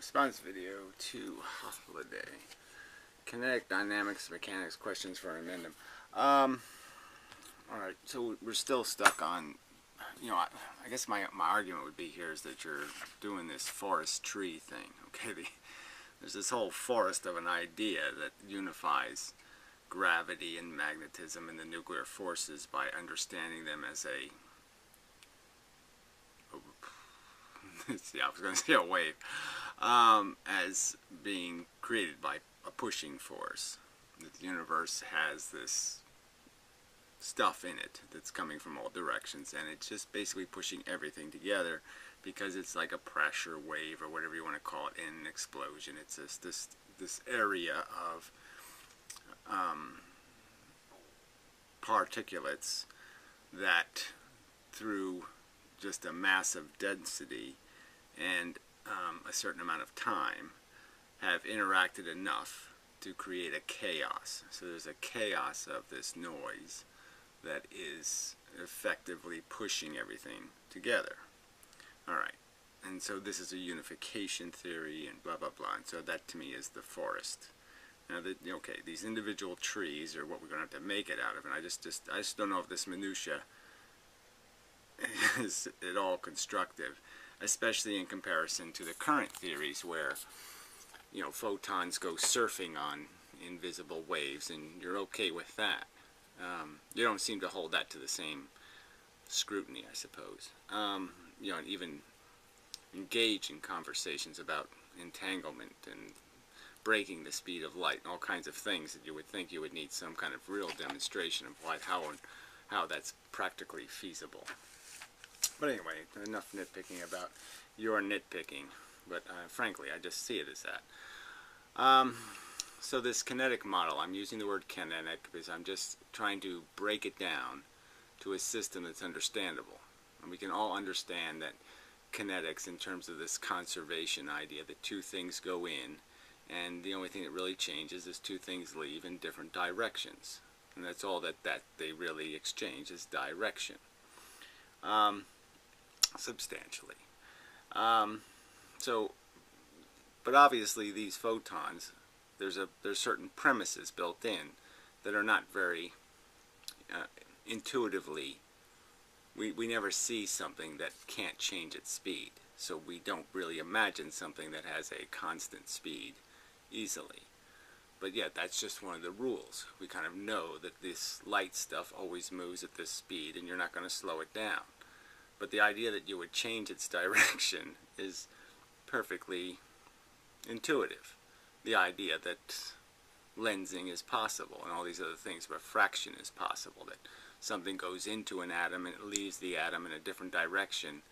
response video to holiday. Kinetic dynamics, mechanics, questions for an addendum. Alright, so we're still stuck on, I guess my argument would be here is that you're doing this forest tree thing, okay? There's this whole forest of an idea that unifies gravity and magnetism and the nuclear forces by understanding them as I was going to say a wave, as being created by a pushing force. The universe has this stuff in it that's coming from all directions, and it's just basically pushing everything together because it's like a pressure wave or whatever you want to call it in an explosion. It's just this area of particulates that, through just a massive density and a certain amount of time, have interacted enough to create a chaos. So there's a chaos of this noise that is effectively pushing everything together. Alright, and so this is a unification theory and blah blah blah, and so that to me is the forest. Now, okay, these individual trees are what we're going to have to make it out of, and I just don't know if this minutia is at all constructive, especially in comparison to the current theories where, photons go surfing on invisible waves, and you're okay with that. You don't seem to hold that to the same scrutiny, I suppose. And even engage in conversations about entanglement and breaking the speed of light and all kinds of things that you would think you would need some kind of real demonstration of how that's practically feasible. But anyway, enough nitpicking about your nitpicking, but frankly, I just see it as that. So this kinetic model, I'm using the word kinetic because I'm just trying to break it down to a system that's understandable. And we can all understand that kinetics, in terms of this conservation idea, that two things go in, and the only thing that really changes is two things leave in different directions. And that's all that they really exchange is direction. Substantially. But obviously these photons, there's certain premises built in that are not very intuitively. We never see something that can't change its speed, so we don't really imagine something that has a constant speed easily. But yet that's just one of the rules. We kind of know that this light stuff always moves at this speed and you're not going to slow it down. But the idea that you would change its direction is perfectly intuitive. The idea that lensing is possible and all these other things, refraction is possible, that something goes into an atom and it leaves the atom in a different direction,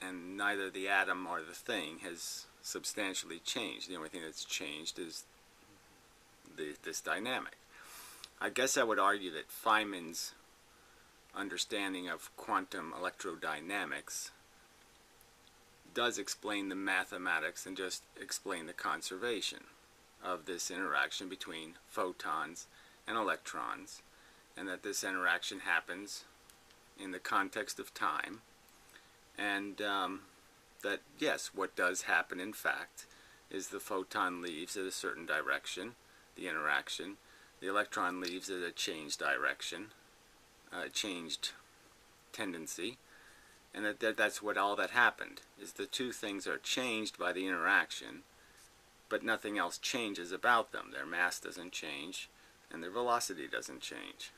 and neither the atom or the thing has substantially changed. The only thing that's changed is this dynamic. I guess I would argue that Feynman's understanding of quantum electrodynamics does explain the mathematics and just explain the conservation of this interaction between photons and electrons, and that this interaction happens in the context of time, and that yes, what does happen in fact is the photon leaves at a certain direction, the interaction, the electron leaves at a changed direction, changed tendency, and that's what all that happened, is the two things are changed by the interaction, but nothing else changes about them. Their mass doesn't change, and their velocity doesn't change.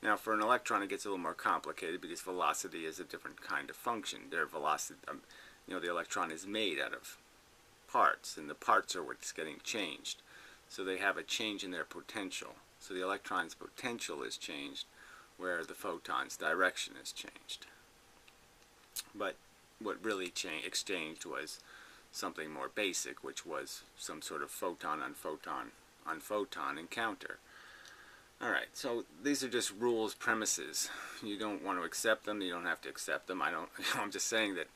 Now for an electron it gets a little more complicated because velocity is a different kind of function. Their velocity, the electron is made out of parts, and the parts are what's getting changed. So they have a change in their potential. So the electron's potential is changed, where the photon's direction is changed. But what really exchanged was something more basic, which was some sort of photon on photon on photon encounter. Alright, so these are just rules, premises. You don't want to accept them, you don't have to accept them. I'm just saying that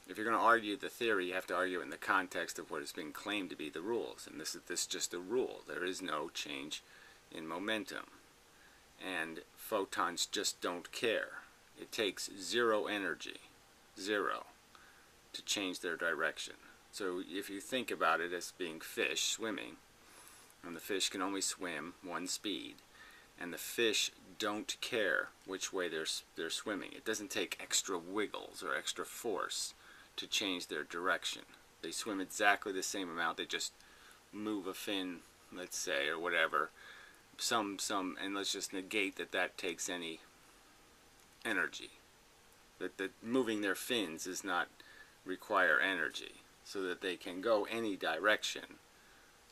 if you're going to argue the theory, you have to argue it in the context of what is being claimed to be the rules. And this is just a rule. There is no change in momentum. And photons just don't care. It takes zero energy, zero, to change their direction. So if you think about it as being fish swimming, and the fish can only swim one speed, and the fish don't care which way they're swimming. It doesn't take extra wiggles or extra force to change their direction. They swim exactly the same amount. They just move a fin, let's say, or whatever, and let's just negate that takes any energy. That moving their fins does not require energy, so that they can go any direction,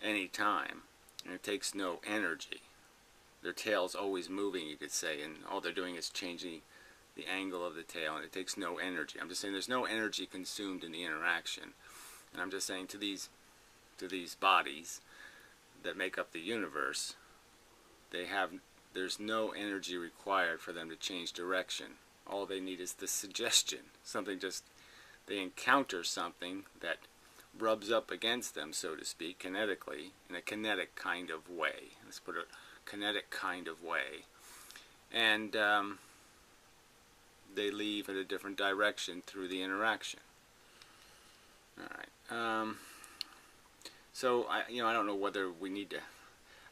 any time, and it takes no energy. Their tail's always moving, you could say, and all they're doing is changing the angle of the tail, and it takes no energy. I'm just saying there's no energy consumed in the interaction. And I'm just saying to these bodies that make up the universe, there's no energy required for them to change direction. All they need is the suggestion. They encounter something that rubs up against them, so to speak, kinetically, in a kinetic kind of way. Let's put it kinetic kind of way. And they leave in a different direction through the interaction. Alright. So, I don't know whether we need to...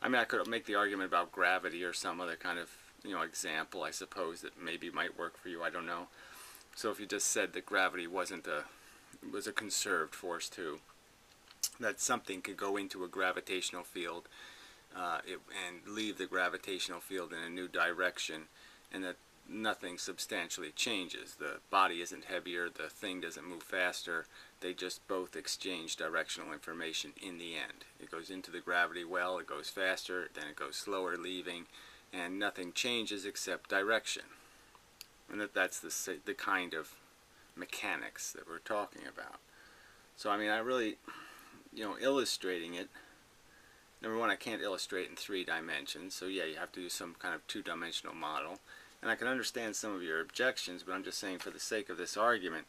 I mean, I could make the argument about gravity or some other kind of, example, I suppose, that maybe might work for you. I don't know. So if you just said that gravity was a conserved force too, that something could go into a gravitational field and leave the gravitational field in a new direction, and that nothing substantially changes. The body isn't heavier, the thing doesn't move faster, they just both exchange directional information in the end. It goes into the gravity well, it goes faster, then it goes slower leaving, and nothing changes except direction. And that's the kind of mechanics that we're talking about. So I mean, I really, illustrating it, number one, I can't illustrate in 3 dimensions, so yeah, you have to do some kind of 2-dimensional model. And I can understand some of your objections, but I'm just saying for the sake of this argument,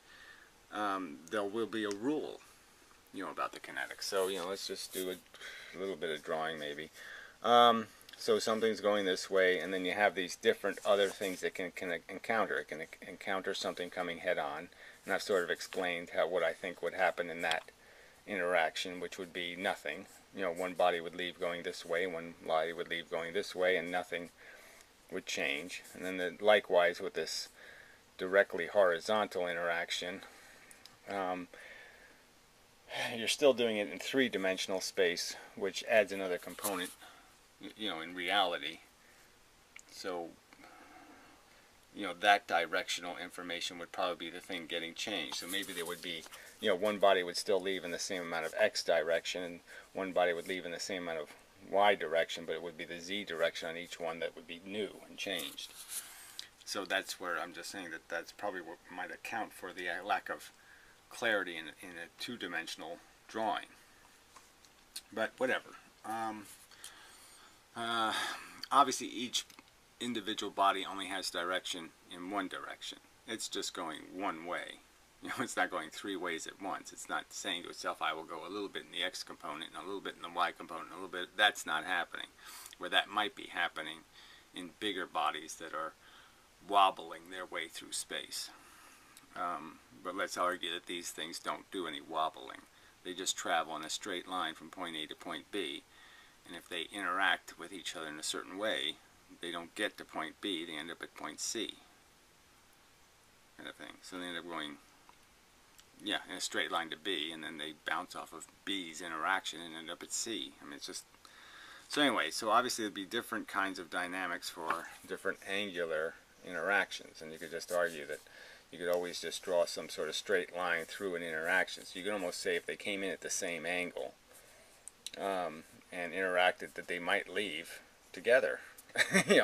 there will be a rule, about the kinetics. So, let's just do a little bit of drawing maybe. So something's going this way, and then you have these different other things that can encounter. It can encounter something coming head on, and I've sort of explained what I think would happen in that interaction, which would be nothing. One body would leave going this way, one body would leave going this way, and nothing would change. And then likewise with this directly horizontal interaction, you're still doing it in 3-dimensional space, which adds another component, in reality. So, that directional information would probably be the thing getting changed. So maybe there would be, one body would still leave in the same amount of x direction, and one body would leave in the same amount of y direction, but it would be the z direction on each one that would be new and changed. So that's where I'm just saying that's probably what might account for the lack of clarity in a 2-dimensional drawing. But whatever. Obviously each individual body only has direction in one direction. It's just going one way. It's not going 3 ways at once. It's not saying to itself, I will go a little bit in the x component and a little bit in the y component, a little bit. That's not happening. Where that might be happening in bigger bodies that are wobbling their way through space. But let's argue that these things don't do any wobbling. They just travel in a straight line from point A to point B. And if they interact with each other in a certain way, they don't get to point B, they end up at point C. Kind of thing. So they end up going, in a straight line to B, and then they bounce off of B's interaction and end up at C. I mean, it's just... So anyway, so obviously there'd be different kinds of dynamics for different angular interactions, and you could just argue that you could always just draw some sort of straight line through an interaction. So you could almost say if they came in at the same angle and interacted, that they might leave together,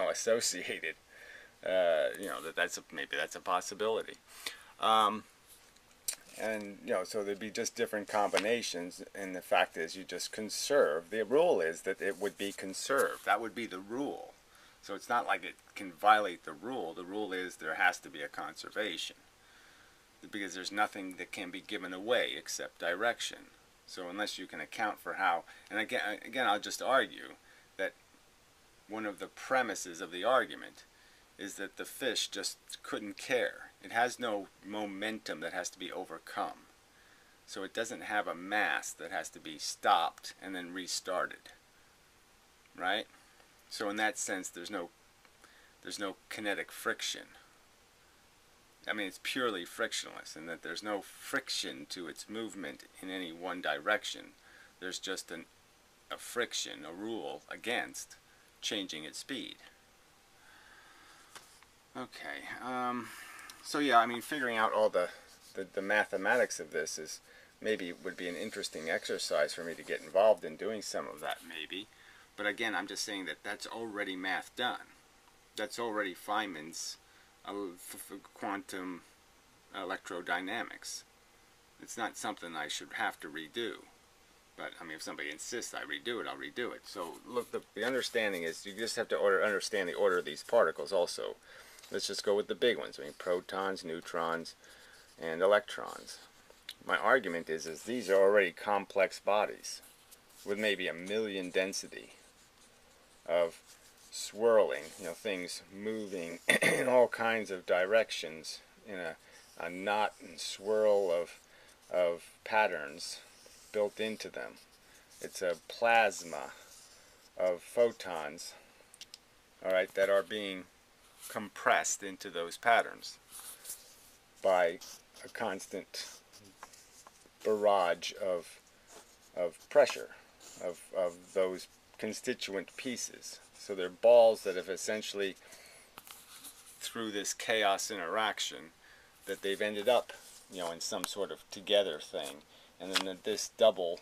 associated. Maybe that's a possibility. And, so there'd be just different combinations, and the fact is you just conserve. The rule is that it would be conserved. That would be the rule. So it's not like it can violate the rule. The rule is there has to be a conservation, because there's nothing that can be given away except direction. So unless you can account for how, and again I'll just argue that one of the premises of the argument is that the fish just couldn't care. It has no momentum that has to be overcome. So it doesn't have a mass that has to be stopped and then restarted, right? So in that sense, there's no kinetic friction. I mean, it's purely frictionless in that there's no friction to its movement in any one direction. There's just a friction, a rule against changing its speed. Okay, so yeah, I mean, figuring out all the mathematics of this is maybe would be an interesting exercise for me to get involved in doing some of that, maybe. But again, I'm just saying that that's already math done. That's already Feynman's quantum electrodynamics. It's not something I should have to redo. But, I mean, if somebody insists I redo it, I'll redo it. So, look, the understanding is you just have to understand the order of these particles also. Let's just go with the big ones. I mean, protons, neutrons, and electrons. My argument is these are already complex bodies with maybe 1 million density of swirling, things moving in all kinds of directions in a knot and swirl of patterns built into them. It's a plasma of photons, all right, that are being compressed into those patterns by a constant barrage of pressure of those constituent pieces. So they're balls that have essentially, through this chaos interaction, that they've ended up, in some sort of together thing. And then this little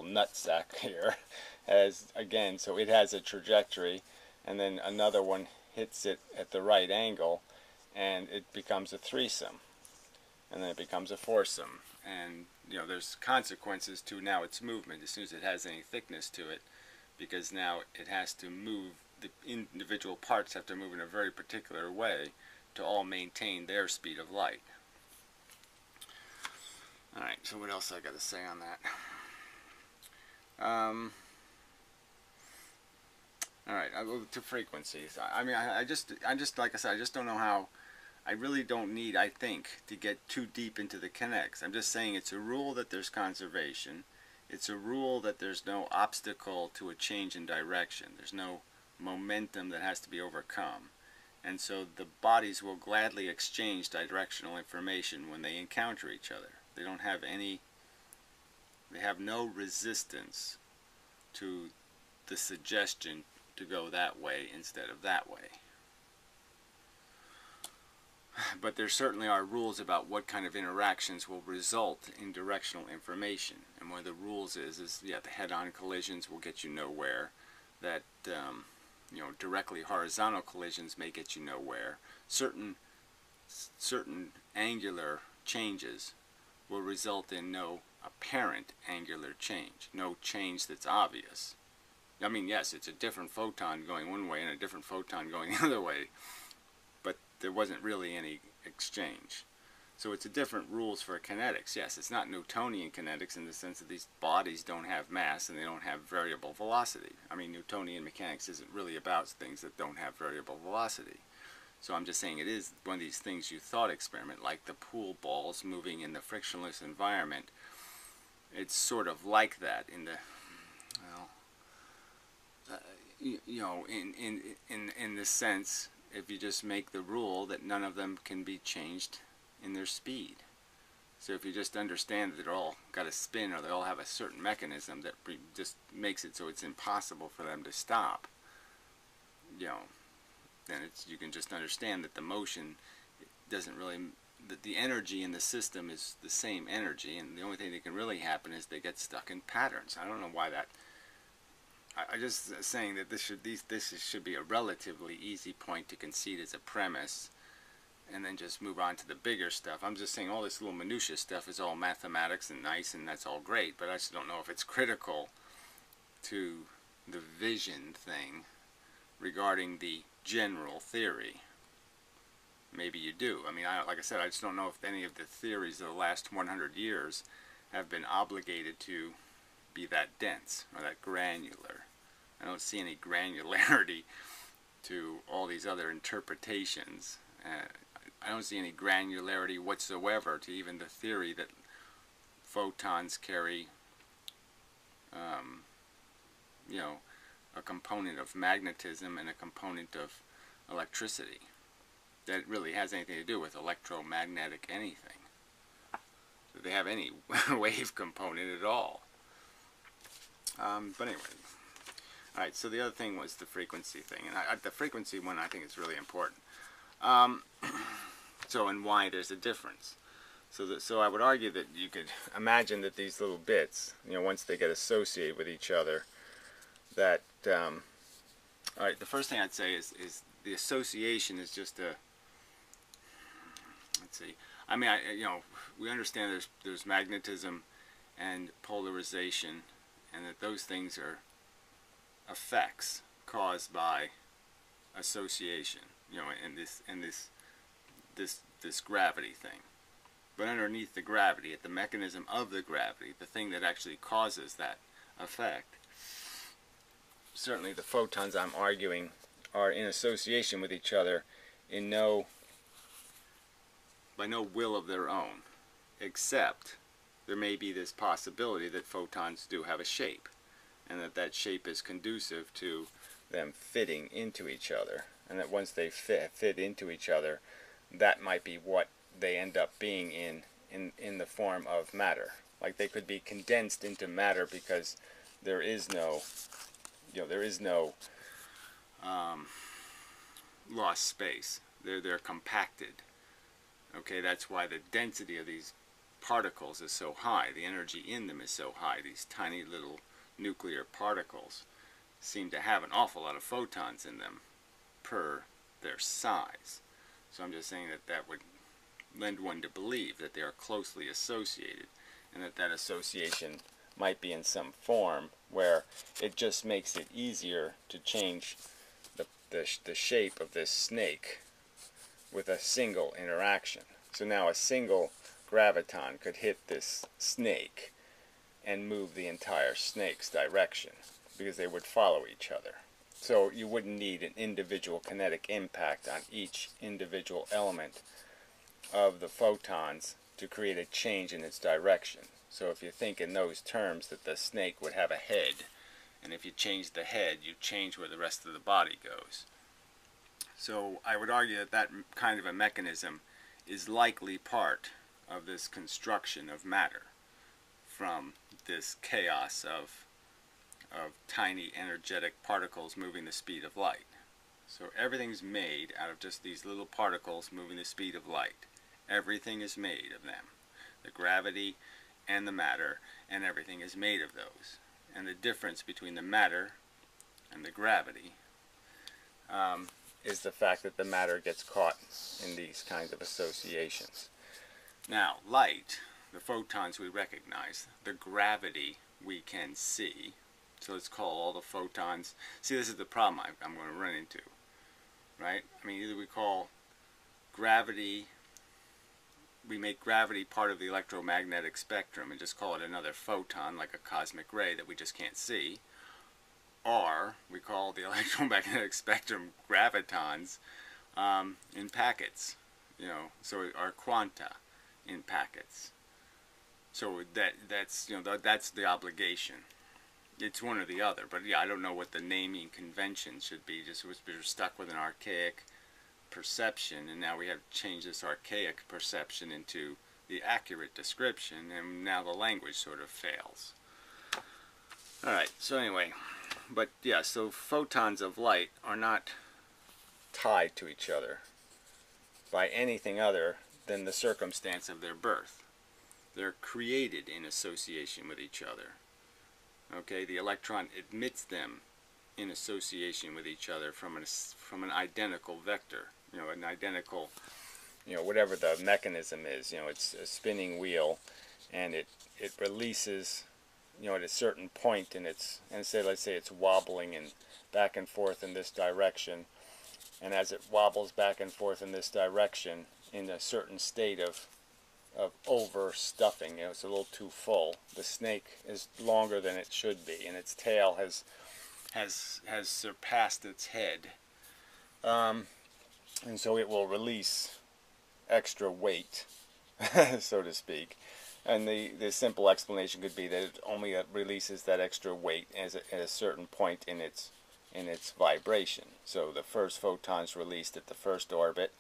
nutsack here has, again, so it has a trajectory, and then another one hits it at the right angle, and it becomes a threesome. And then it becomes a foursome. And, there's consequences to now its movement as soon as it has any thickness to it, because now it has to move, the individual parts have to move in a very particular way to all maintain their speed of light. Alright, so what else I got to say on that? Alright, I'll go to frequencies. I mean, I just, like I said, I just don't know how. I really don't need, I think, to get too deep into the kinetics. I'm just saying it's a rule that there's conservation. It's a rule that there's no obstacle to a change in direction. There's no momentum that has to be overcome. And so the bodies will gladly exchange directional information when they encounter each other. They don't have any, they have no resistance to the suggestion to go that way instead of that way. But there certainly are rules about what kind of interactions will result in directional information. And one of the rules is yeah, the head-on collisions will get you nowhere. That directly horizontal collisions may get you nowhere. Certain angular changes will result in no apparent angular change, no change that's obvious. I mean, yes, it's a different photon going one way and a different photon going the other way, but there wasn't really any exchange. So it's a different rules for kinetics. Yes, it's not Newtonian kinetics in the sense that these bodies don't have mass and they don't have variable velocity. I mean, Newtonian mechanics isn't really about things that don't have variable velocity. So I'm just saying it is one of these things you thought experiment, like the pool balls moving in the frictionless environment. It's sort of like that in the, well, in the sense, if you just make the rule that none of them can be changed in their speed. So if you just understand that they're all got a spin or they all have a certain mechanism that just makes it so it's impossible for them to stop, then you can just understand that the motion doesn't really, that the energy in the system is the same energy, and the only thing that can really happen is they get stuck in patterns. I don't know why that. I'm just saying that this should be a relatively easy point to concede as a premise, and then just move on to the bigger stuff. I'm just saying all this little minutia stuff is all mathematics and nice, and that's all great, but I just don't know if it's critical to the vision thing regarding the general theory. Maybe you do. I mean, like I said, I just don't know if any of the theories of the last 100 years have been obligated to be that dense or that granular. I don't see any granularity to all these other interpretations. I don't see any granularity whatsoever to even the theory that photons carry, you know, a component of magnetism and a component of electricity that really has anything to do with electromagnetic anything. They have any wave component at all. But anyway, alright, so the other thing was the frequency thing, and the frequency one I think is really important. So, and why there's a difference. So I would argue that you could imagine that these little bits, you know, once they get associated with each other, that, alright, the first thing I'd say is the association is just a, let's see, I mean, you know, we understand there's magnetism and polarization, and that those things are effects caused by association, you know, and this gravity thing. But underneath the gravity, at the mechanism of the gravity, the thing that actually causes that effect, certainly the photons I'm arguing are in association with each other by no will of their own, except there may be this possibility that photons do have a shape, and that shape is conducive to them fitting into each other, and that once they fit into each other, that might be what they end up being in the form of matter. Like they could be condensed into matter because there is no, you know, there is no lost space. They're compacted. Okay, that's why the density of these particles is so high. The energy in them is so high. These tiny little nuclear particles seem to have an awful lot of photons in them per their size. So I'm just saying that would lend one to believe that they are closely associated, and that association might be in some form where it just makes it easier to change the shape of this snake with a single interaction. So now a single graviton could hit this snake and move the entire snake's direction, because they would follow each other. So you wouldn't need an individual kinetic impact on each individual element of the photons to create a change in its direction. So if you think in those terms, that the snake would have a head, and if you change the head, you change where the rest of the body goes. So I would argue that kind of a mechanism is likely part of this construction of matter from this chaos of tiny energetic particles moving the speed of light. So everything's made out of just these little particles moving the speed of light. Everything is made of them. The gravity and the matter, and everything is made of those. And the difference between the matter and the gravity is the fact that the matter gets caught in these kinds of associations. Now, light, the photons we recognize, the gravity we can see. So let's call all the photons. See, this is the problem I'm going to run into, right? I mean, either we call gravity, we make gravity part of the electromagnetic spectrum and just call it another photon, like a cosmic ray that we just can't see, or we call the electromagnetic spectrum gravitons in packets, you know, so are quanta in packets. So that's you know, that's the obligation. It's one or the other, but yeah, I don't know what the naming convention should be. Just we're stuck with an archaic perception, and now we have to change this archaic perception into the accurate description, and now the language sort of fails. Alright, so anyway, but yeah, so photons of light are not tied to each other by anything other than the circumstance of their birth. They're created in association with each other. Okay, the electron admits them in association with each other from an identical vector. You know, an identical, you know, whatever the mechanism is. You know, it's a spinning wheel, and it releases, you know, at a certain point in its, and let's say it's wobbling and back and forth in this direction, and as it wobbles back and forth in this direction, in a certain state of overstuffing, you know, it's a little too full. The snake is longer than it should be, and its tail has surpassed its head, and so it will release extra weight, so to speak, And the simple explanation could be that it only releases that extra weight at a certain point in its vibration. So the first photon's released at the first orbit,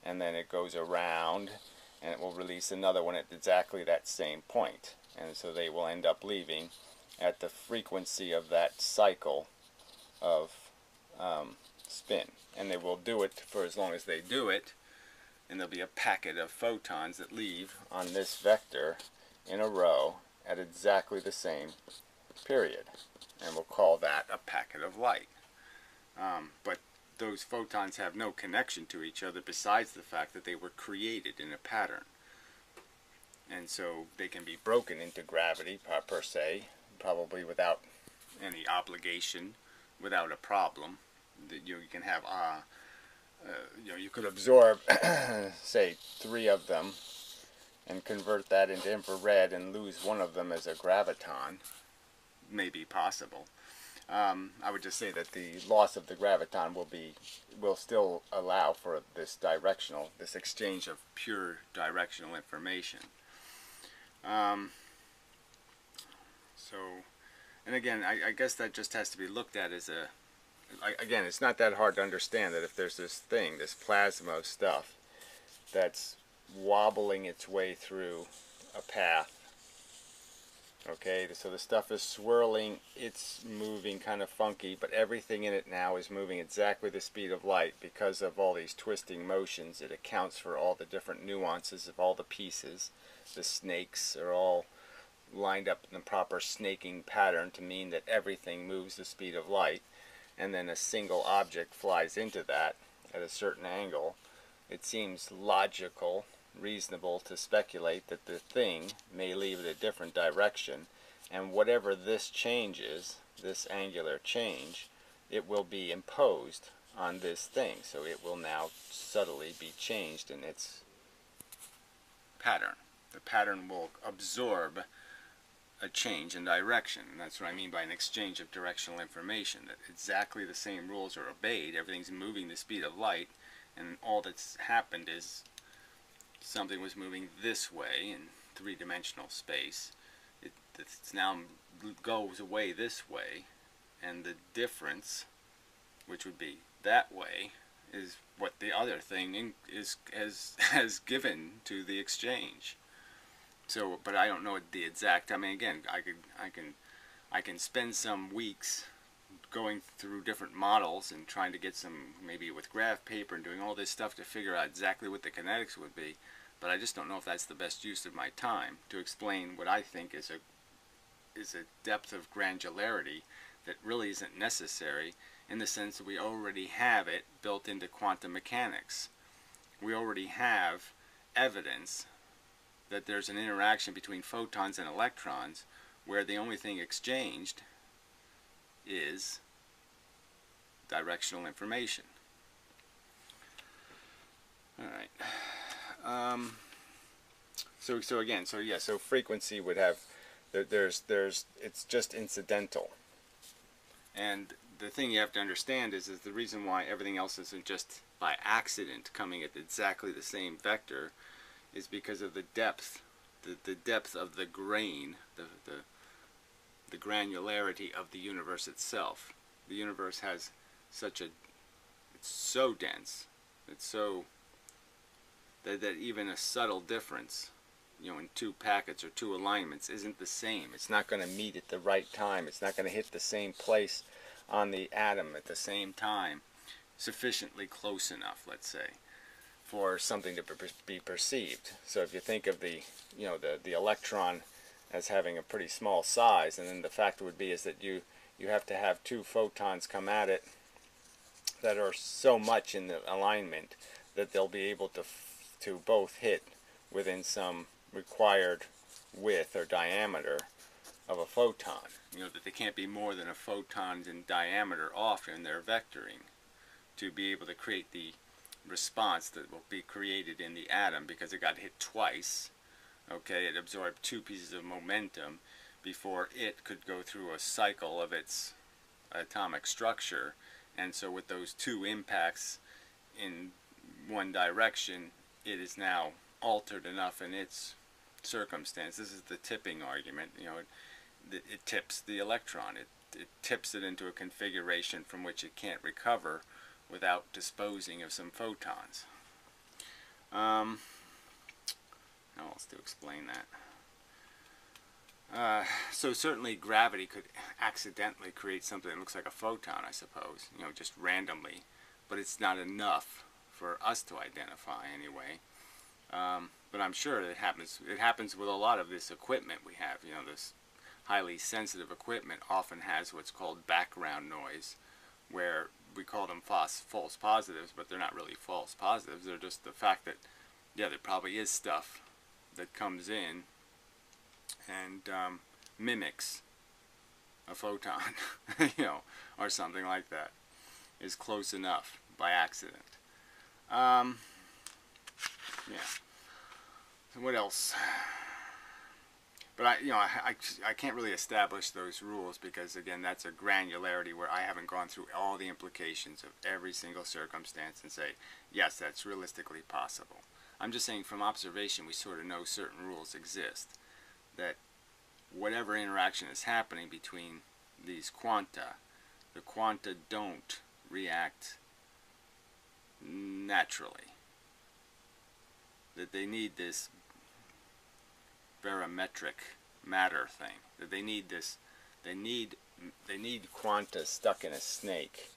and then it goes around, and it will release another one at exactly that same point. And so they will end up leaving at the frequency of that cycle of spin. And they will do it for as long as they do it, and there'll be a packet of photons that leave on this vector in a row at exactly the same period. And we'll call that a packet of light. But those photons have no connection to each other besides the fact that they were created in a pattern. And so they can be broken into gravity per se, probably without any obligation, without a problem. You can have you could absorb say 3 of them and convert that into infrared and lose one of them as a graviton. May be possible. I would just say that the loss of the graviton will still allow for this exchange of pure directional information. And again, I guess that just has to be looked at as again, it's not that hard to understand that if there's this plasma of stuff that's wobbling its way through a path, okay, so the stuff is swirling, it's moving kind of funky, but everything in it now is moving exactly the speed of light because of all these twisting motions. It accounts for all the different nuances of all the pieces. The snakes are all lined up in the proper snaking pattern to mean that everything moves the speed of light, and then a single object flies into that at a certain angle. It seems logical, reasonable to speculate that the thing may leave at a different direction, and whatever this change is, this angular change, it will be imposed on this thing. So it will now subtly be changed in its pattern. The pattern will absorb a change in direction, and that's what I mean by an exchange of directional information, that exactly the same rules are obeyed, everything's moving the speed of light, and all that's happened is something was moving this way in three-dimensional space. It now goes away this way, and the difference, which would be that way, is what the other thing has given to the exchange. So, but I don't know the exact. I mean, again, I can spend some weeks going through different models and trying to get some, maybe with graph paper and doing all this stuff to figure out exactly what the kinetics would be. But I just don't know if that's the best use of my time to explain what I think is a depth of granularity that really isn't necessary, in the sense that we already have it built into quantum mechanics. We already have evidence that there's an interaction between photons and electrons where the only thing exchanged is directional information. Alright. So frequency would have, it's just incidental. And the thing you have to understand is the reason why everything else isn't just by accident coming at exactly the same vector is because of the depth, the depth of the grain, the granularity of the universe itself. The universe has it's so dense, it's so that even a subtle difference, in 2 packets or 2 alignments isn't the same. It's not going to meet at the right time. It's not going to hit the same place on the atom at the same time, sufficiently close enough, let's say, for something to be perceived. So if you think of the electron as having a pretty small size, and then the fact would be is that you have to have 2 photons come at it that are so much in the alignment that they'll be able to both hit within some required width or diameter of a photon. That they can't be more than a photon in diameter off in their vectoring to be able to create the response that will be created in the atom, because it got hit twice. Okay, it absorbed 2 pieces of momentum before it could go through a cycle of its atomic structure. And so with those 2 impacts in one direction, it is now altered enough in its circumstance, this is the tipping argument, you know, it tips the electron. It tips it into a configuration from which it can't recover without disposing of some photons. How else to explain that? So certainly gravity could accidentally create something that looks like a photon, I suppose, you know, just randomly, but it's not enough for us to identify anyway. But I'm sure it happens. It happens with a lot of this equipment we have. You know, this highly sensitive equipment often has what's called background noise, where we call them false positives, but they're not really false positives. They're just the fact that, yeah, there probably is stuff that comes in and mimics a photon, you know, or something like that, is close enough by accident. Yeah. So what else? But I can't really establish those rules because, again, that's a granularity where I haven't gone through all the implications of every single circumstance and say, yes, that's realistically possible. I'm just saying from observation we sort of know certain rules exist, that whatever interaction is happening between these quanta, the quanta don't react naturally. That they need this barometric matter thing. That they need this. They need quanta stuck in a snake.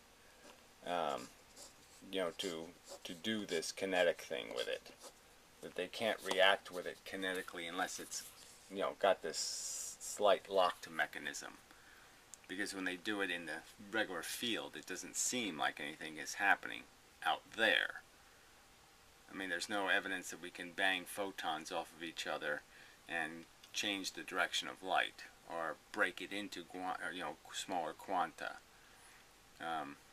You know, to do this kinetic thing with it. That they can't react with it kinetically unless it's, you know, got this slight locked mechanism. Because when they do it in the regular field, it doesn't seem like anything is happening out there. I mean, there's no evidence that we can bang photons off of each other and change the direction of light or break it into smaller quanta.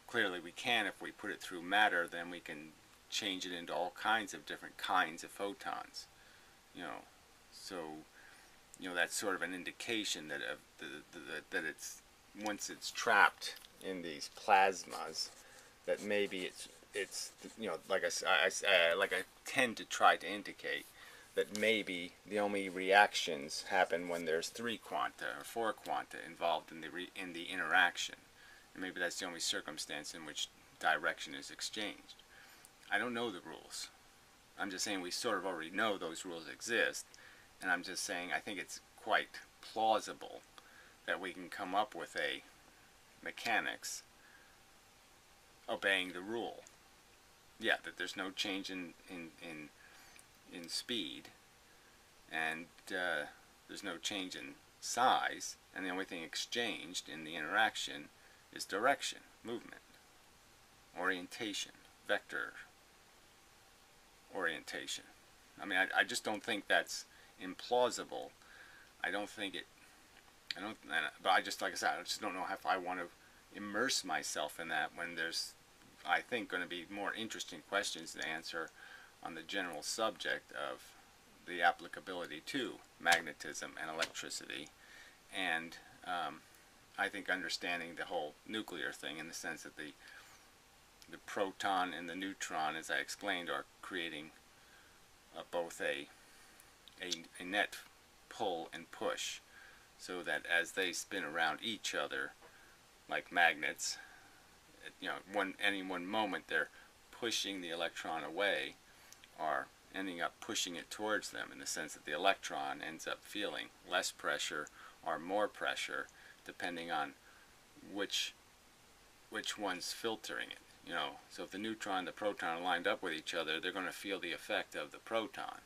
Clearly we can if we put it through matter. Then we can change it into all kinds of different kinds of photons. You know, so you know that's sort of an indication that that it's, once it's trapped in these plasmas, that maybe it's you know, like I tend to try to indicate that maybe the only reactions happen when there's 3 quanta or 4 quanta involved in the interaction, and maybe that's the only circumstance in which direction is exchanged. I don't know the rules. I'm just saying we sort of already know those rules exist, and I'm just saying I think it's quite plausible that we can come up with a mechanics obeying the rule. Yeah, that there's no change in speed, and there's no change in size, and the only thing exchanged in the interaction is direction, movement, orientation, vector orientation. I mean, I just don't think that's implausible. I don't think it, but I just, like I said, I just don't know if I want to immerse myself in that when there's, I think, going to be more interesting questions to answer on the general subject of the applicability to magnetism and electricity, and I think understanding the whole nuclear thing in the sense that the proton and the neutron, as I explained, are creating both a net pull and push, so that as they spin around each other like magnets, you know, any one moment they're pushing the electron away or ending up pushing it towards them, in the sense that the electron ends up feeling less pressure or more pressure depending on which one's filtering it. You know, so if the neutron and the proton are lined up with each other, they're going to feel the effect of the proton.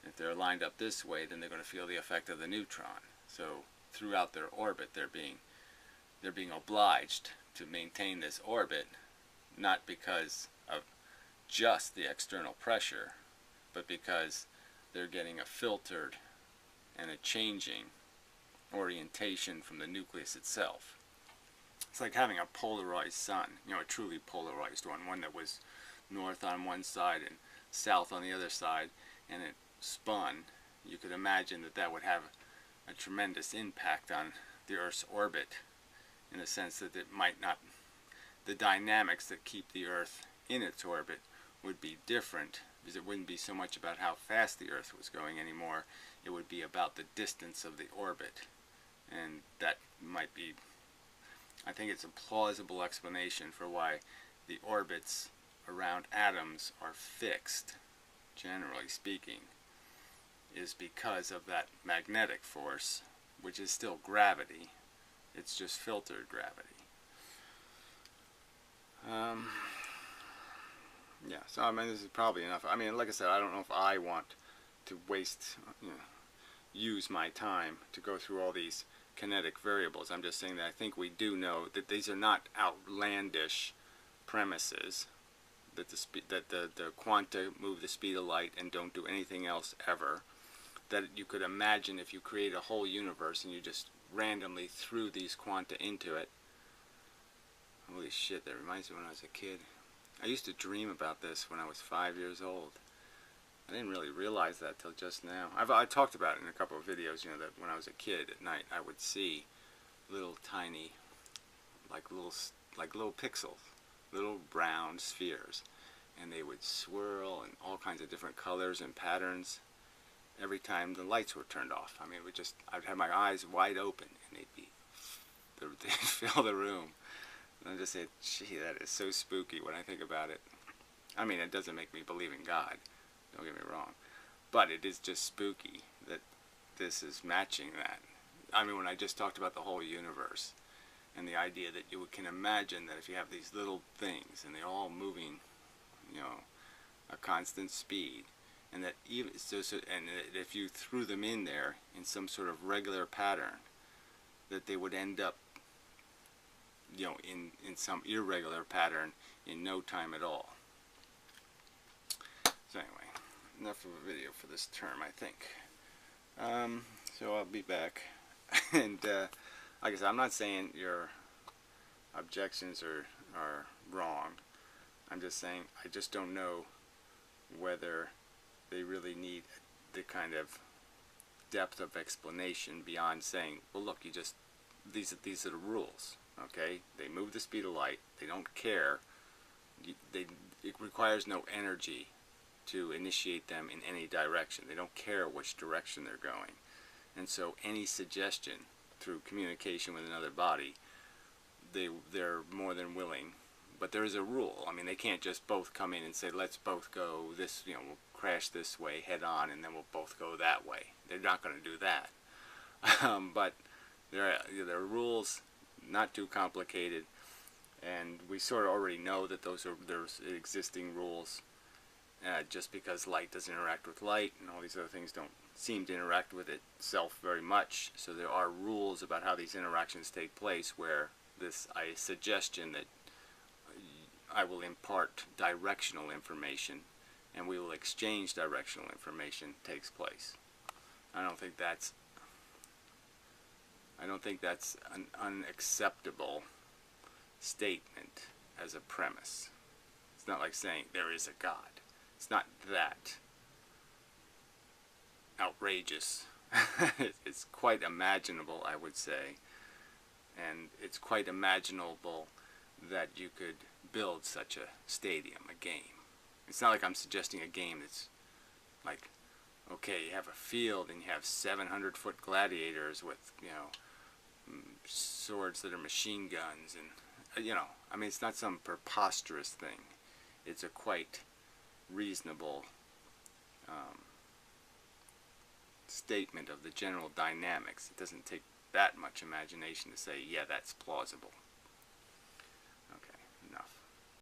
If they're lined up this way, then they're going to feel the effect of the neutron. So throughout their orbit, they're being obliged to maintain this orbit, not because of just the external pressure, but because they're getting a filtered and a changing orientation from the nucleus itself. It's like having a polarized sun, you know, a truly polarized one that was north on one side and south on the other side, and it spun. You could imagine that that would have a tremendous impact on the Earth's orbit, in the sense that it might not, the dynamics that keep the Earth in its orbit would be different because it wouldn't be so much about how fast the Earth was going anymore. It would be about the distance of the orbit, and that might be, I think it's a plausible explanation for why the orbits around atoms are fixed, generally speaking, is because of that magnetic force, which is still gravity. It's just filtered gravity. Yeah, so I mean, this is probably enough. I mean, like I said, I don't know if I want to waste, use my time to go through all these kinetic variables. I'm just saying that I think we do know that these are not outlandish premises, that the quanta move the speed of light and don't do anything else ever. That you could imagine if you create a whole universe and you just randomly threw these quanta into it. Holy shit, that reminds me when I was a kid. I used to dream about this when I was 5 years old. I didn't really realize that till just now. I talked about it in a couple of videos, that when I was a kid at night I would see little tiny, like little pixels, little brown spheres, and they would swirl in all kinds of different colors and patterns every time the lights were turned off. I mean, I'd have my eyes wide open and they'd fill the room. And I just say, gee, that is so spooky when I think about it. I mean, it doesn't make me believe in God, don't get me wrong, but it is just spooky that this is matching that. I mean, when I just talked about the whole universe and the idea that you can imagine that if you have these little things and they're all moving, a constant speed, and that if you threw them in there in some sort of regular pattern, that they would end up, in some irregular pattern in no time at all. So anyway, enough of a video for this term, I think. So I'll be back, and like I said, I'm not saying your objections are wrong. I'm just saying I just don't know whether they really need the kind of depth of explanation beyond saying, well, look, these are the rules, okay? They move the speed of light. They don't care. It requires no energy to initiate them in any direction. They don't care which direction they're going. And so any suggestion through communication with another body, they're more than willing. But there is a rule. I mean, they can't just both come in and say, let's both go this, we'll crash this way head on and then we'll both go that way. They're not going to do that. But there are rules, not too complicated, and we sort of already know that there's existing rules. Just because light doesn't interact with light and all these other things don't seem to interact with itself very much. So there are rules about how these interactions take place, where this suggestion that I will impart directional information and we will exchange directional information takes place. I don't think that's an unacceptable statement as a premise. It's not like saying there is a God. It's not that outrageous. It's quite imaginable, I would say, and it's quite imaginable that you could build such a stadium, a game. It's not like I'm suggesting a game that's like, okay, you have a field and you have 700-foot gladiators with, swords that are machine guns, and, I mean, it's not some preposterous thing. It's a quite reasonable statement of the general dynamics. It doesn't take that much imagination to say, yeah, that's plausible.